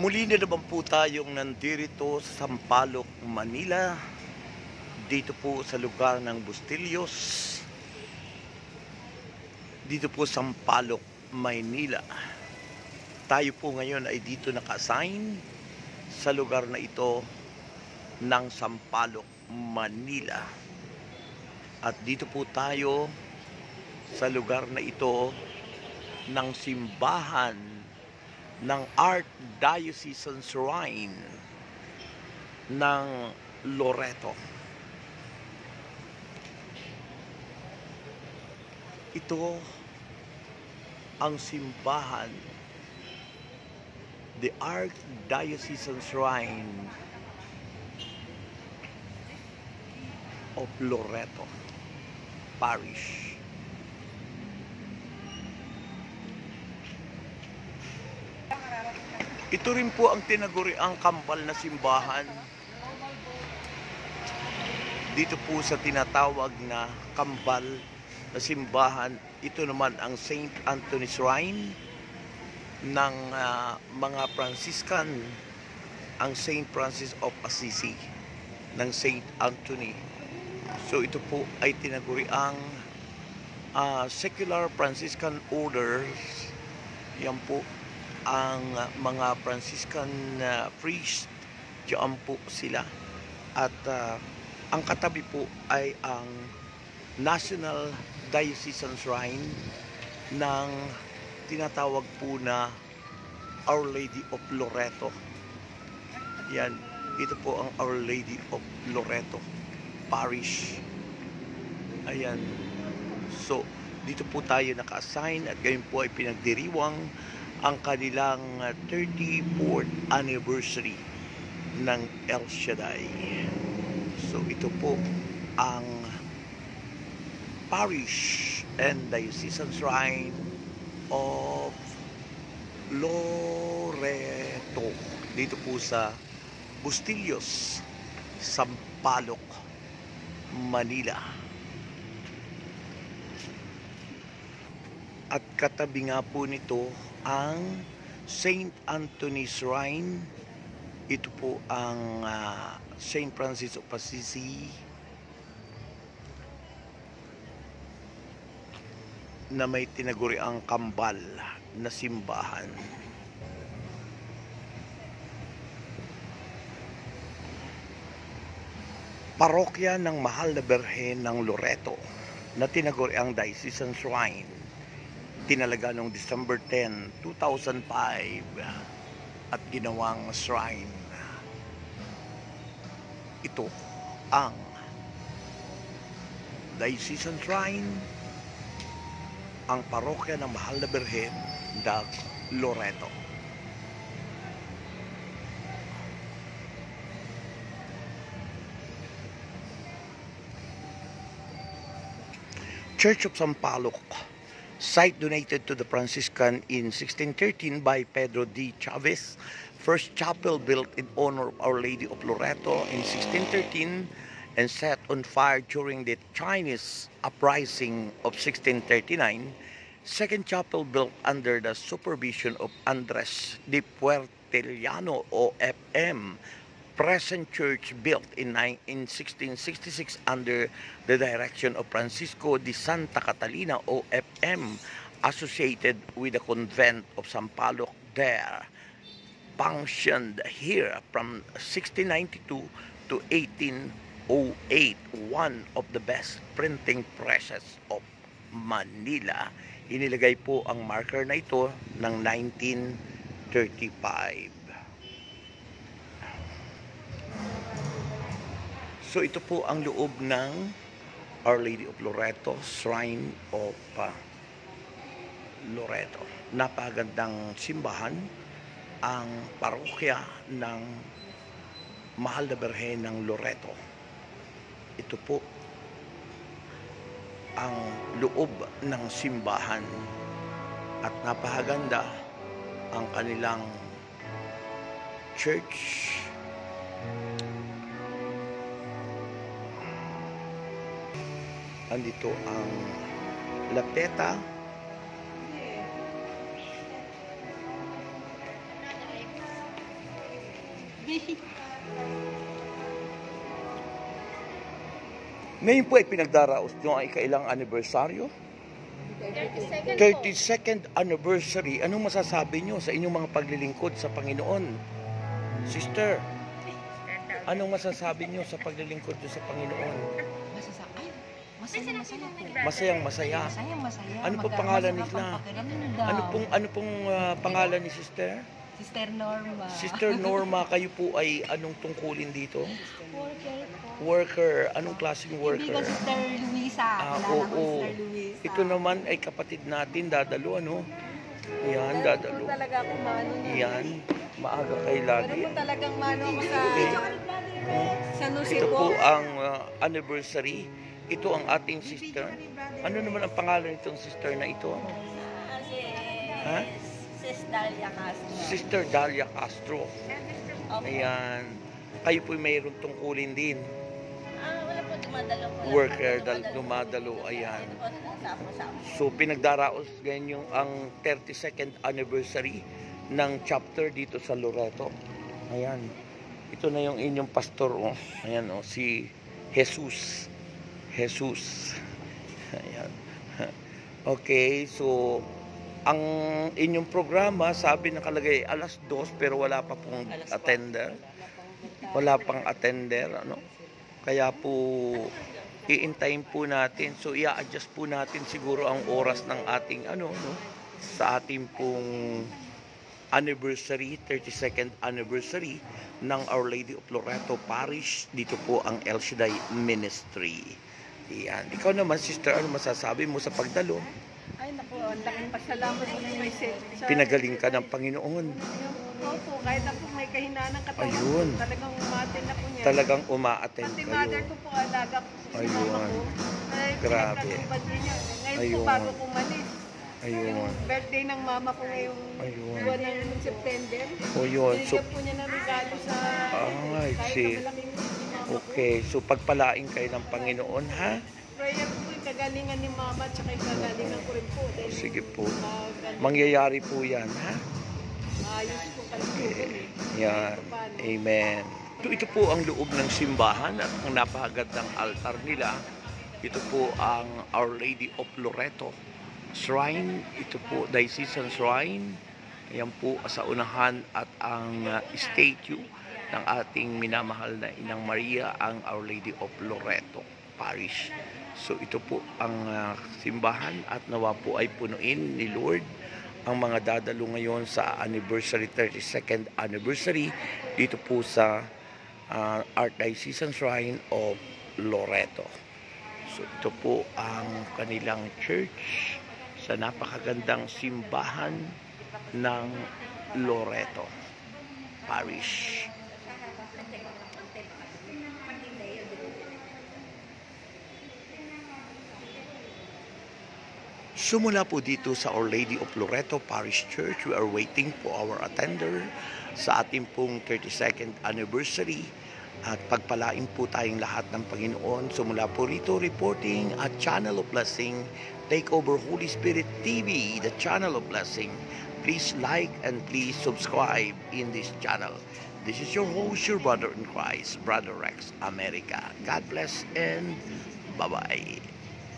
Muli na naman po tayong nandito sa Sampaloc, Manila. Dito po sa lugar ng Bustillos. Dito po Sampaloc, Maynila. Tayo po ngayon ay dito naka-assign sa lugar na ito ng Sampaloc, Manila. At dito po tayo sa lugar na ito ng simbahan ng Archdiocesan Shrine ng Loreto. Ito ang simbahan, the Archdiocesan Shrine of Loreto Parish. Ito rin po ang tinaguriang kambal na simbahan dito po sa tinatawag na kambal na simbahan. Ito naman ang St. Anthony Shrine ng mga Franciscan, ang St. Francis of Assisi ng St. Anthony. So ito po ay tinaguriang secular Franciscan orders. Yan po ang mga Franciscan priest, diyan po sila. At ang katabi po ay ang National Diocesan Shrine ng tinatawag po na Our Lady of Loreto. Yan, ito po ang Our Lady of Loreto Parish. Ayan. So, dito po tayo naka-assign at ngayon po ay pinagdiriwang ang kanilang 34th anniversary ng El Shaddai. So ito po ang Parish and Diocesan Shrine of Loreto dito po sa Bustillos, Sampaloc, Manila. At katabi nga po nito ang St. Anthony Shrine. Ito po ang St. Francis of Assisi na may tinaguriang kambal na simbahan. Parokya ng Mahal na Birhen ng Loreto na tinaguriang Diocesan Shrine. Tinalaga noong December 10, 2005 at ginawang shrine. Ito ang Diocesan Shrine, ang parokya ng Mahal na Birhen ng Loreto. Church of Sampaloc, site donated to the Franciscan in 1613 by Pedro D. Chavez. First chapel built in honor of Our Lady of Loreto in 1613 and set on fire during the Chinese uprising of 1639. Second chapel built under the supervision of Andres de Puertellano OFM. Present church built in 1666 under the direction of Francisco de Santa Catalina OFM, associated with the convent of Sampaloc there. Functioned here from 1692 to 1808, one of the best printing presses of Manila. Inilagay po ang marker na ito ng 1935. So ito po ang loob ng Our Lady of Loreto, Shrine of Loreto. Napagandang simbahan, ang parokya ng Mahal na Birhen ng Loreto. Ito po ang loob ng simbahan at napakaganda ang kanilang church. Andito ang lapeta Ngayon po ay pinagdaraos nyo ang ikailang anibersaryo. 32nd anniversary. Anong masasabi nyo sa inyong mga paglilingkod sa Panginoon? Sister, anong masasabi nyo sa paglilingkod nyo sa Panginoon? Masaya po. Masayang masaya. Masaya. Ano pong pangalan nila? Ano pong pangalan ni Sister? Sister Norma. Sister Norma, kayo po ay anong tungkulin dito? Worker po. Worker. Anong klaseng Hindi worker? ko Sister Luisa. Kilala ko Oo. Sister Luisa. Ito naman ay kapatid natin, dadalo, ano? Yan, dadalo. talaga ako mano na. Yan, maaga kayo lagi. Pero po talagang mano ako sa San Jose Ito po. po ang anniversary. Ito ang ating sister. Ano naman ang pangalan nitong sister na ito? Ha? Sis Dalia Castro. Sister Dalia Castro. Ayan. Kayo po mayroong tungkulin din. Wala po, dumadalo po. Worker, dumadalo. Ayan. So, pinagdaraos ngayon yung ang 32nd anniversary ng chapter dito sa Loreto. Ayan. Ito na yung inyong pastor. Oh. Ayan, oh, si Jesus. Jesus. Ayan. Okay, so ang inyong programa, sabi nakalagay alas 2 pero wala pa pong attender. Wala pang attender, ano? Kaya po iintayin po natin. So i-adjust po natin siguro ang oras ng ating ano, no? Sa ating pong anniversary, 32nd anniversary ng Our Lady of Loreto Parish. Dito po ang El Shaddai Ministry. Yan. Ikaw naman, sister, ano masasabi mo sa pagdalo? Ay naku, ang laking pasalamat ko may Pinagaling ka ng Panginoon. Opo, kahit na po may kahinaan ng katawan. Ayun. Talagang umatin ako niya. Talagang uma-attend Pati kayo. mother ko po, alaga ko po si mama Ayun. ko. Ay, Grabe. pinagkatubad din niya. Ngayon Ayun. po, bago kumalis. Ayun. Yung birthday ng mama ko ngayong Ayun. buwan ng September. O yun. So, Binigyan po niya ng regalo sa ay, kahit see. na malaking si mama ko. Okay. So, pagpalain kayo ng Panginoon, ha? Prayer po yung kagalingan ni mama at saka yung kagalingan ko rin po. Dahil Sige po. magaling. Mangyayari po yan, ha? Maayos po kalusugan eh. Yan. Amen. Ito po ang loob ng simbahan at ang napakagandang altar nila. Ito po ang Our Lady of Loreto Shrine. Ito po, Diocesan Shrine. Ayan po sa unahan at ang statue ng ating minamahal na Inang Maria, ang Our Lady of Loreto Parish. So ito po ang simbahan at nawa po ay punuin ni Lord ang mga dadalo ngayon sa anniversary, 32nd anniversary dito po sa Archdiocesan Shrine of Loreto. So ito po ang kanilang church sa napakagandang simbahan ng Loreto Parish. Sumula po dito sa Our Lady of Loreto Parish Church, we are waiting for our attender sa ating pong 32nd anniversary at pagpalain po tayong lahat ng Panginoon. Sumula po rito reporting at Channel of Blessing, Take Over Holy Spirit TV, the Channel of Blessing. Please like and please subscribe in this channel. This is your host, your brother in Christ, Brother Rex America. God bless and bye-bye.